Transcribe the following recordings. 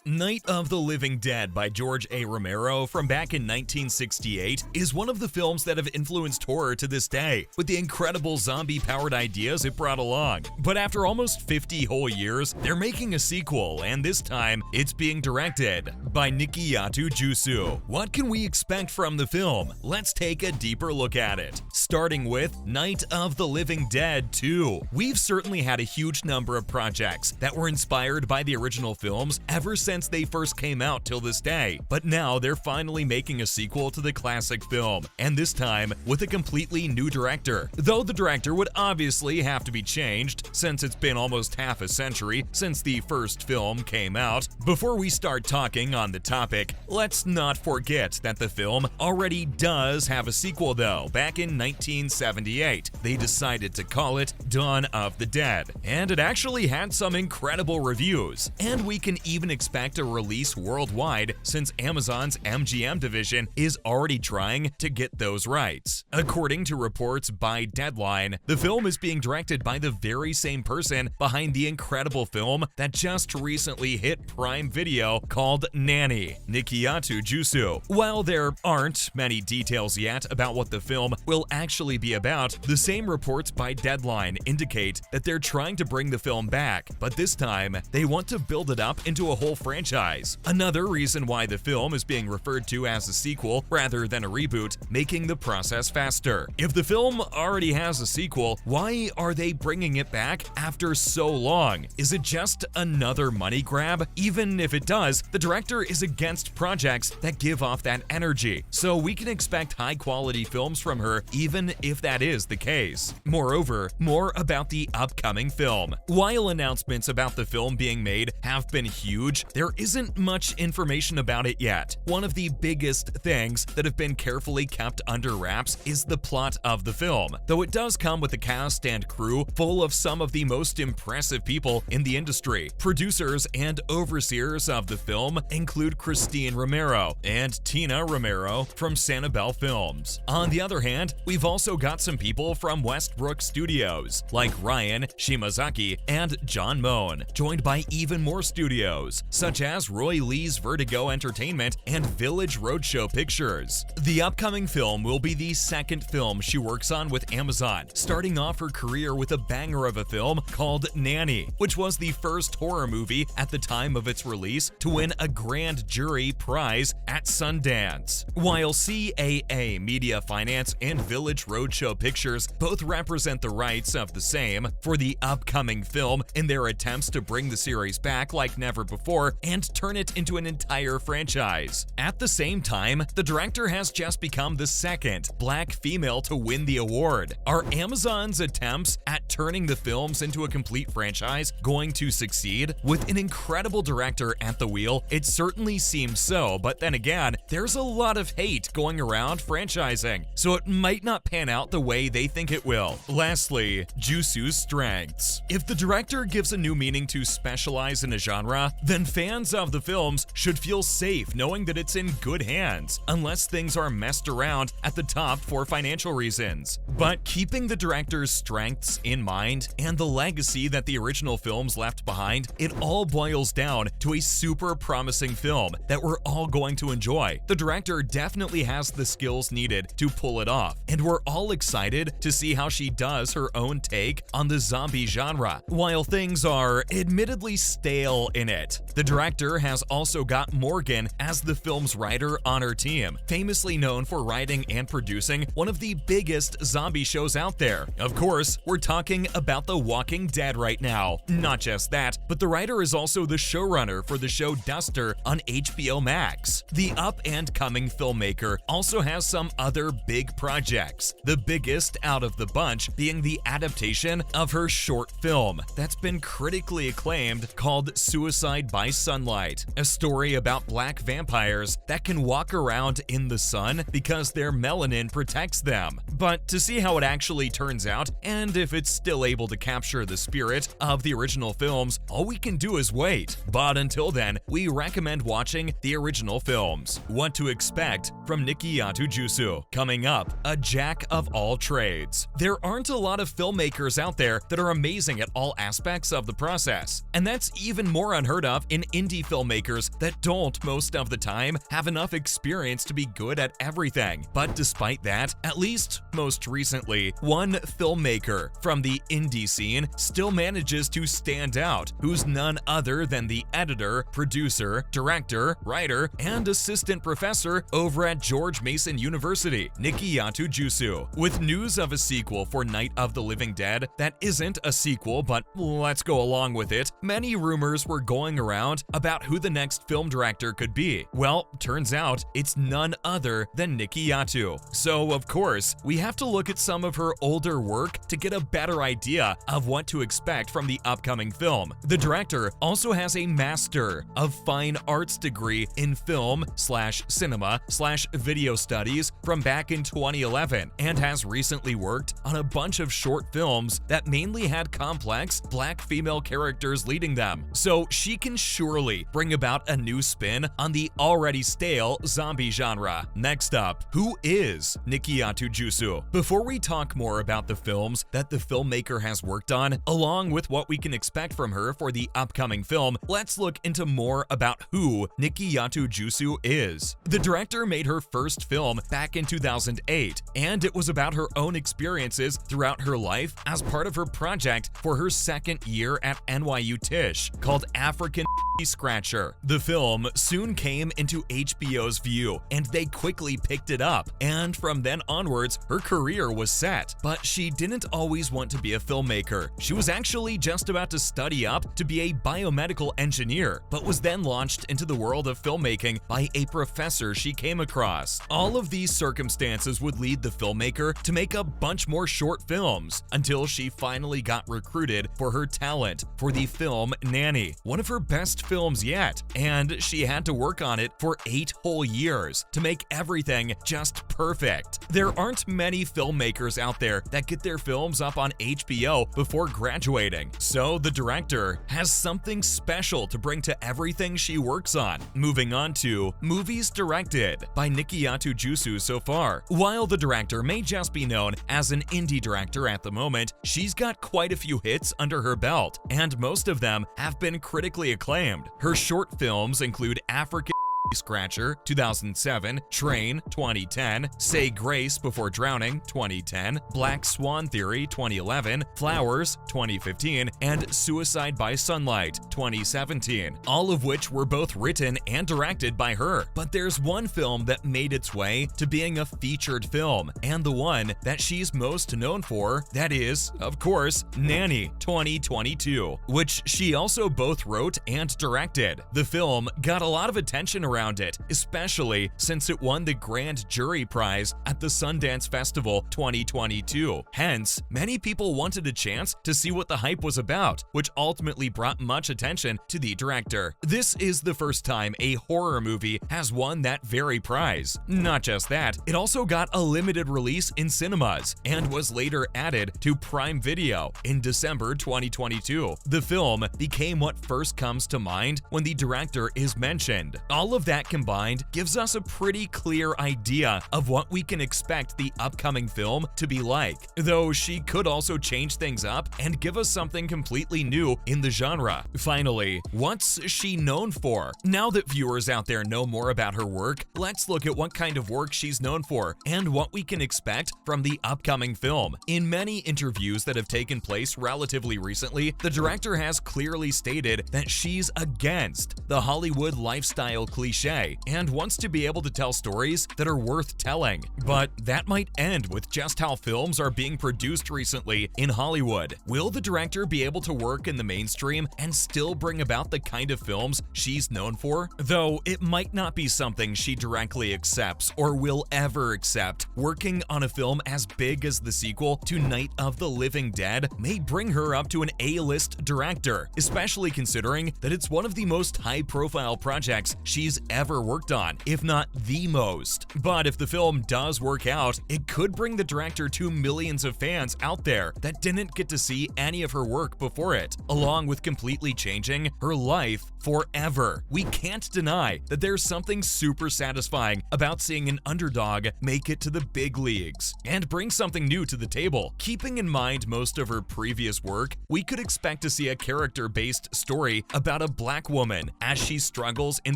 Night of the Living Dead by George A. Romero from back in 1968 is one of the films that have influenced horror to this day, with the incredible zombie-powered ideas it brought along. But after almost 50 whole years, they're making a sequel, and this time, it's being directed by Nikiyatu Jusu. What can we expect from the film? Let's take a deeper look at it. Starting with Night of the Living Dead 2. We've certainly had a huge number of projects that were inspired by the original films ever since they first came out till this day, but now they're finally making a sequel to the classic film, and this time with a completely new director. Though the director would obviously have to be changed, since it's been almost half a century since the first film came out. Before we start talking on the topic, let's not forget that the film already does have a sequel though. Back in 1978, they decided to call it Dawn of the Dead, and it actually had some incredible reviews, and we can even expect a release worldwide since Amazon's MGM division is already trying to get those rights. According to reports by Deadline, the film is being directed by the very same person behind the incredible film that just recently hit Prime Video called Nanny, Nikiyatu Jusu. While there aren't many details yet about what the film will actually be about, the same reports by Deadline indicate that they're trying to bring the film back, but this time they want to build it up into a whole franchise. Another reason why the film is being referred to as a sequel rather than a reboot, making the process faster. If the film already has a sequel, why are they bringing it back after so long? Is it just another money grab? Even if it does, the director is against projects that give off that energy, so we can expect high-quality films from her even if that is the case. Moreover, more about the upcoming film. While announcements about the film being made have been huge, there isn't much information about it yet. One of the biggest things that have been carefully kept under wraps is the plot of the film, though it does come with a cast and crew full of some of the most impressive people in the industry. Producers and overseers of the film include Christine Romero and Tina Romero from Sanibel Films. On the other hand, we've also got some people from Westbrook Studios, like Ryan Shimazaki and John Moan, joined by even more studios, such as Roy Lee's Vertigo Entertainment and Village Roadshow Pictures. The upcoming film will be the second film she works on with Amazon, starting off her career with a banger of a film called Nanny, which was the first horror movie at the time of its release to win a grand jury prize at Sundance. While CAA Media Finance and Village Roadshow Pictures both represent the rights of the same for the upcoming film in their attempts to bring the series back like never before and turn it into an entire franchise. At the same time, the director has just become the second black female to win the award. Are Amazon's attempts at turning the films into a complete franchise going to succeed? With an incredible director at the wheel, it certainly seems so, but then again, there's a lot of hate going around franchising, so it might not pan out the way they think it will. Lastly, Jusu's strengths. If the director gives a new meaning to specialize in a genre, then fans of the films should feel safe knowing that it's in good hands, unless things are messed around at the top for financial reasons. But keeping the director's strengths in mind and the legacy that the original films left behind, it all boils down to a super promising film that we're all going to enjoy. The director definitely has the skills needed to pull it off, and we're all excited to see how she does her own take on the zombie genre. While things are admittedly stale in it, the director has also got Morgan as the film's writer on her team, famously known for writing and producing one of the biggest zombie shows out there. Of course, we're talking about The Walking Dead right now. Not just that, but the writer is also the showrunner for the show Duster on HBO Max. The up-and-coming filmmaker also has some other big projects, the biggest out of the bunch being the adaptation of her short film that's been critically acclaimed called Suicide by Sunlight, a story about black vampires that can walk around in the sun because their melanin protects them. But to see how it actually turns out, and if it's still able to capture the spirit of the original films, all we can do is wait. But until then, we recommend watching the original films. What to expect from Nikiyatu Jusu. Coming up, a jack of all trades. There aren't a lot of filmmakers out there that are amazing at all aspects of the process, and that's even more unheard of in in indie filmmakers that don't most of the time have enough experience to be good at everything. But despite that, at least most recently, one filmmaker from the indie scene still manages to stand out, who's none other than the editor, producer, director, writer, and assistant professor over at George Mason University, Nikiatu Jusu. With news of a sequel for Night of the Living Dead that isn't a sequel, but let's go along with it, many rumors were going around about who the next film director could be. Well, turns out it's none other than Nikiatu. So, of course, we have to look at some of her older work to get a better idea of what to expect from the upcoming film. The director also has a Master of Fine Arts degree in film/cinema/video studies from back in 2011 and has recently worked on a bunch of short films that mainly had complex black female characters leading them. So she can surely bring about a new spin on the already stale zombie genre. Next up, who is Nikiatu Jusu? Before we talk more about the films that the filmmaker has worked on, along with what we can expect from her for the upcoming film, let's look into more about who Nikiatu Jusu is. The director made her first film back in 2008, and it was about her own experiences throughout her life as part of her project for her second year at NYU Tisch, called African Scratcher. The film soon came into HBO's view, and they quickly picked it up, and from then onwards, her career was set. But she didn't always want to be a filmmaker. She was actually just about to study up to be a biomedical engineer, but was then launched into the world of filmmaking by a professor she came across. All of these circumstances would lead the filmmaker to make a bunch more short films until she finally got recruited for her talent for the film Nanny, one of her best films yet, and she had to work on it for 8 whole years to make everything just perfect. There aren't many filmmakers out there that get their films up on HBO before graduating, so the director has something special to bring to everything she works on. Moving on to movies directed by Nikiatu Jusu so far. While the director may just be known as an indie director at the moment, she's got quite a few hits under her belt, and most of them have been critically acclaimed. Her short films include African Scratcher 2007, Train 2010, Say Grace Before Drowning 2010, Black Swan Theory 2011, Flowers 2015, and Suicide by Sunlight 2017, all of which were both written and directed by her. But there's one film that made its way to being a featured film, and the one that she's most known for, that is, of course, Nanny 2022, which she also both wrote and directed. The film got a lot of attention around it, especially since it won the Grand Jury Prize at the Sundance Festival 2022. Hence, many people wanted a chance to see what the hype was about, which ultimately brought much attention to the director. This is the first time a horror movie has won that very prize. Not just that, it also got a limited release in cinemas and was later added to Prime Video in December 2022. The film became what first comes to mind when the director is mentioned. All of that combined gives us a pretty clear idea of what we can expect the upcoming film to be like, though she could also change things up and give us something completely new in the genre. Finally, what's she known for? Now that viewers out there know more about her work, let's look at what kind of work she's known for and what we can expect from the upcoming film. In many interviews that have taken place relatively recently, the director has clearly stated that she's against the Hollywood lifestyle cliche and wants to be able to tell stories that are worth telling. But that might end with just how films are being produced recently in Hollywood. Will the director be able to work in the mainstream and still bring about the kind of films she's known for? Though it might not be something she directly accepts or will ever accept, working on a film as big as the sequel to Night of the Living Dead may bring her up to an A-list director, especially considering that it's one of the most high-profile projects she's ever worked on, if not the most. But if the film does work out, it could bring the director to millions of fans out there that didn't get to see any of her work before it, along with completely changing her life forever. We can't deny that there's something super satisfying about seeing an underdog make it to the big leagues and bring something new to the table. Keeping in mind most of her previous work, we could expect to see a character-based story about a black woman as she struggles in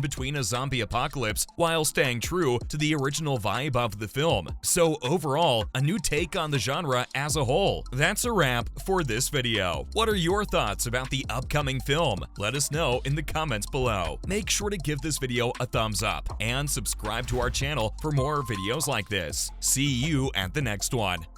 between a zombie apocalypse while staying true to the original vibe of the film. So overall, a new take on the genre as a whole. That's a wrap for this video. What are your thoughts about the upcoming film? Let us know in the comments below. Make sure to give this video a thumbs up and subscribe to our channel for more videos like this. See you at the next one.